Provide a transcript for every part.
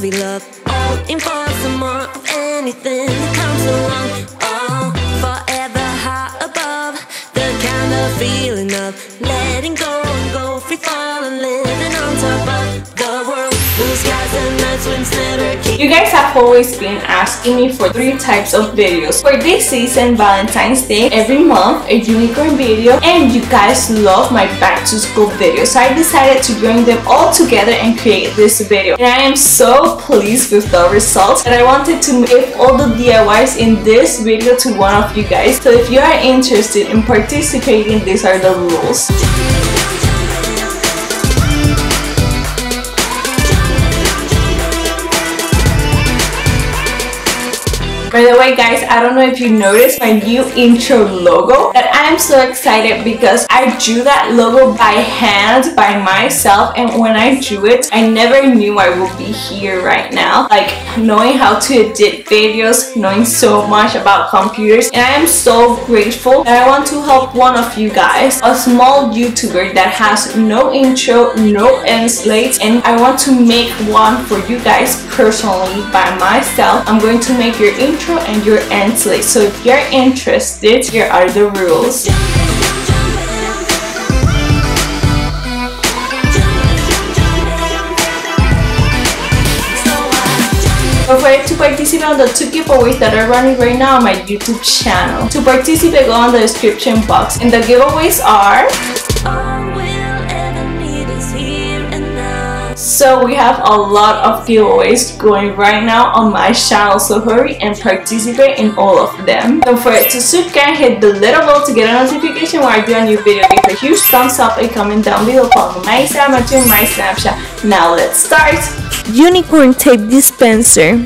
movie love. All in for some more of anything that comes along. Oh, forever high above, the kind of feeling of letting go and go free falling, living on top of the world. Blue skies and night winds never keep. You guys have always been asking me for 3 types of videos. For this season, Valentine's Day, every month a unicorn video, and you guys love my back to school video, so I decided to bring them all together and create this video. And I am so pleased with the results that I wanted to give all the DIYs in this video to one of you guys. So if you are interested in participating, these are the rules. By the way guys, I don't know if you noticed my new intro logo, that I'm so excited because I drew that logo by hand, by myself, and when I drew it, I never knew I would be here right now. Like, knowing how to edit videos, knowing so much about computers, and I am so grateful that I want to help one of you guys, a small YouTuber that has no intro, no end slates, and I want to make one for you guys personally by myself. I'm going to make your intro and your end slate. So if you're interested, here are the rules. Don't forget to participate on the 2 giveaways that are running right now on my YouTube channel. To participate, go on the description box. And the giveaways are... So we have a lot of giveaways going right now on my channel, so hurry and participate in all of them. Don't forget to subscribe, hit the little bell to get a notification when I do a new video. Give a huge thumbs up and comment down below. Follow my Instagram and my Snapchat. Now let's start! Unicorn tape dispenser.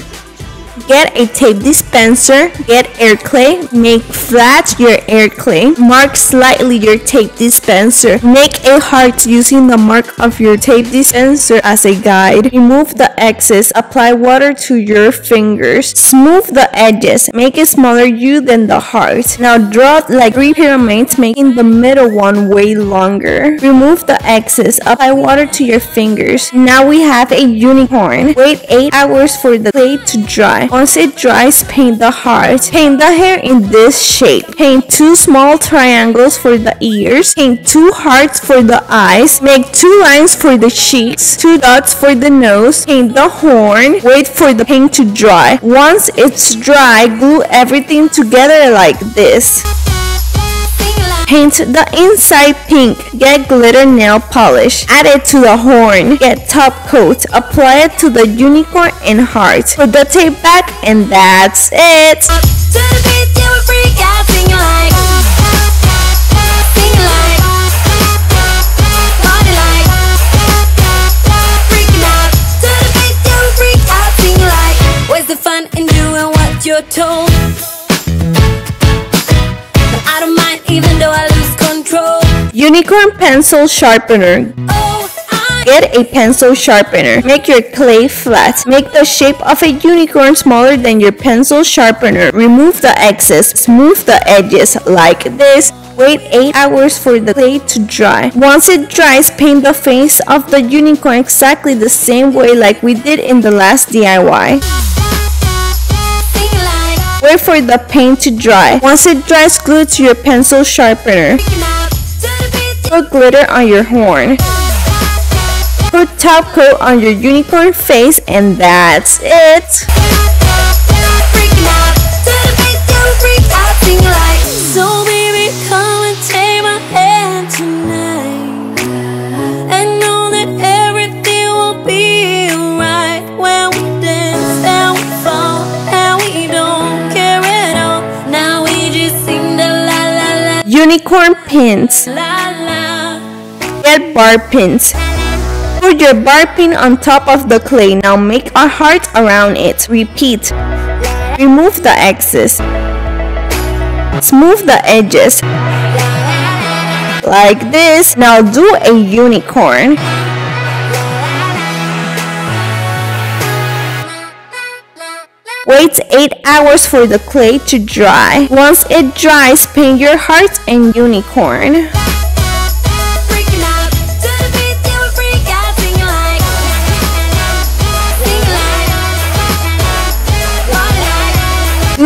Get a tape dispenser, get air clay, make flat your air clay, mark slightly your tape dispenser, make a heart using the mark of your tape dispenser as a guide, remove the excess, apply water to your fingers, smooth the edges, make a smaller U than the heart. Now draw like 3 pyramids, making the middle one way longer. Remove the excess, apply water to your fingers. Now we have a unicorn. Wait 8 hours for the clay to dry. Once it dries, paint the heart. Paint the hair in this shape. Paint 2 small triangles for the ears. Paint 2 hearts for the eyes. Make 2 lines for the cheeks. 2 dots for the nose. Paint the horn. Wait for the paint to dry. Once it's dry, glue everything together like this. Paint the inside pink. Get glitter nail polish. Add it to the horn. Get top coat. Apply it to the unicorn and heart. Put the tape back and that's it. Where's the fun in doing what you're told? I don't mind even though I lose control. Unicorn pencil sharpener. Get a pencil sharpener. Make your clay flat. Make the shape of a unicorn smaller than your pencil sharpener. Remove the excess. Smooth the edges like this. Wait 8 hours for the clay to dry. Once it dries, paint the face of the unicorn exactly the same way like we did in the last DIY. Wait for the paint to dry. Once it dries, glue it to your pencil sharpener. Put glitter on your horn. Put top coat on your unicorn face and that's it. So baby, come and take my hand tonight. And know that everything will be alright when we dance and we fall and we don't care at all. Now we just sing the la la la. Unicorn pins. La la. Get bar pins. Put your bar pin on top of the clay. Now make a heart around it. Repeat. Remove the excess. Smooth the edges. Like this. Now do a unicorn. Wait 8 hours for the clay to dry. Once it dries, paint your heart and unicorn.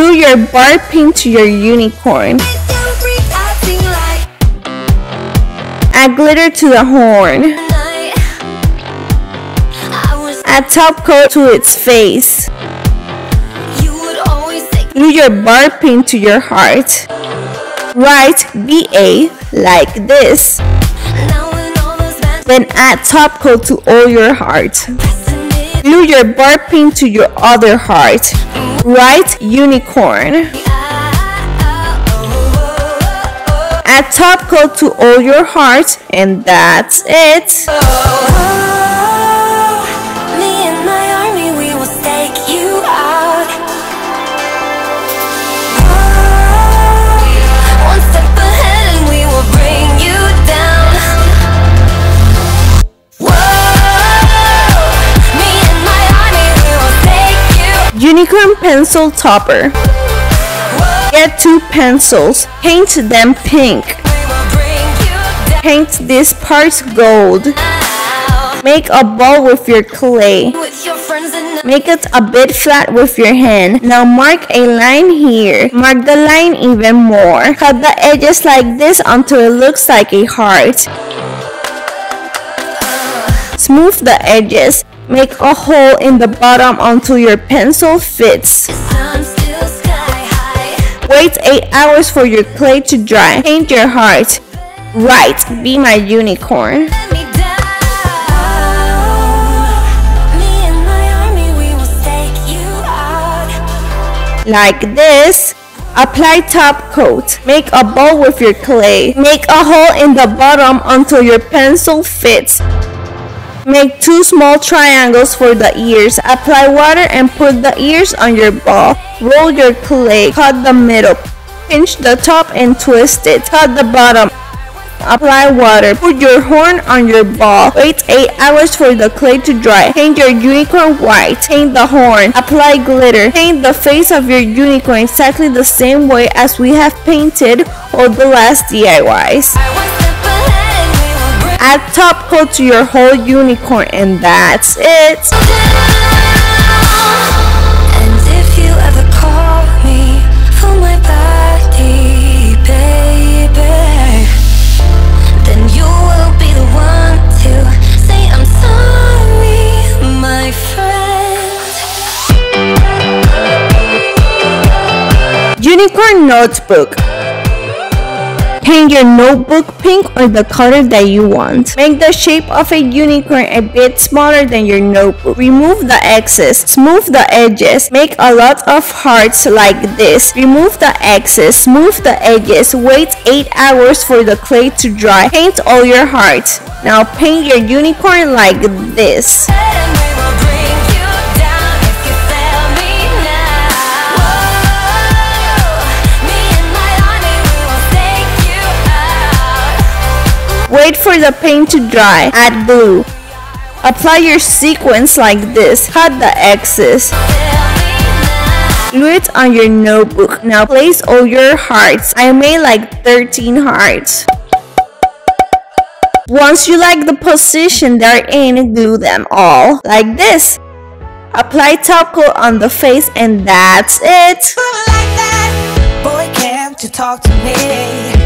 Glue your bar pin to your unicorn. Add glitter to the horn. Add top coat to its face. Glue your bar pin to your heart. Write BA like this. Then add top coat to all your heart. Glue your bar pin to your other heart. Write unicorn. Add top coat to all your heart, and that's it. Me and my army, we will stake you out. One step ahead and we will bring you down. Me and my army, we will take you. Unicorn pencil topper. Get 2 pencils. Paint them pink. We will bring you down. Paint this part gold. Make a ball with your clay. With your friends and Make it a bit flat with your hand. Now mark a line here. Mark the line even more. Cut the edges like this until it looks like a heart. Smooth the edges. Make a hole in the bottom until your pencil fits. sun still sky high. Wait 8 hours for your clay to dry. Paint your heart. Write, be my unicorn. Let me down. Me and my army, we will stake you out. Like this. Apply top coat. Make a ball with your clay. Make a hole in the bottom until your pencil fits. Make 2 small triangles for the ears. Apply water and put the ears on your ball. Roll your clay. Cut the middle. Pinch the top and twist it. Cut the bottom. Apply water. Put your horn on your ball. Wait 8 hours for the clay to dry. Paint your unicorn white. Paint the horn. Apply glitter. Paint the face of your unicorn exactly the same way as we have painted all the last DIYs. One step ahead and we will bring Add top coat to your whole unicorn, and that's it. you down. And if you ever call me for my body, baby, then you will be the one to say I'm sorry, my friend. Unicorn notebook. Paint your notebook pink or the color that you want. Make the shape of a unicorn a bit smaller than your notebook. Remove the excess. Smooth the edges. Make a lot of hearts like this. Remove the excess. Smooth the edges. Wait 8 hours for the clay to dry. Paint all your hearts. Now paint your unicorn like this. And we will bring you down if you fail me now. Me and my army, we will take you out. Wait for the paint to dry. Add glue. Apply your sequins like this. Cut the excess. Fail me now. Glue it on your notebook. Now place all your hearts. I made like 13 hearts. Once you like the position they're in, glue them all like this. Apply top coat on the face, and that's it. Like that. Boy, can't you talk to me?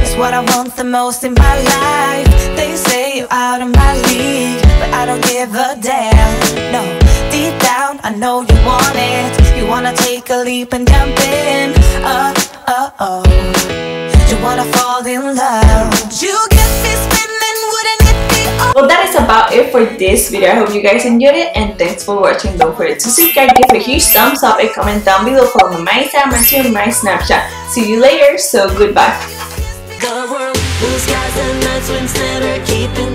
It's what I want the most in my life. They say you're out of my league, but I don't give a damn. No, deep down I know you want it. You wanna take a leap and jump in. You wanna fall in love. You get me spinning, wouldn't it be Well, that is about it for this video. I hope you guys enjoyed it, and thanks for watching. Don't forget to subscribe, give a huge thumbs up, and comment down below. Follow my Instagram, my Twitter, my Snapchat. See you later. So goodbye. The world, blue skies and nights, winds never keeping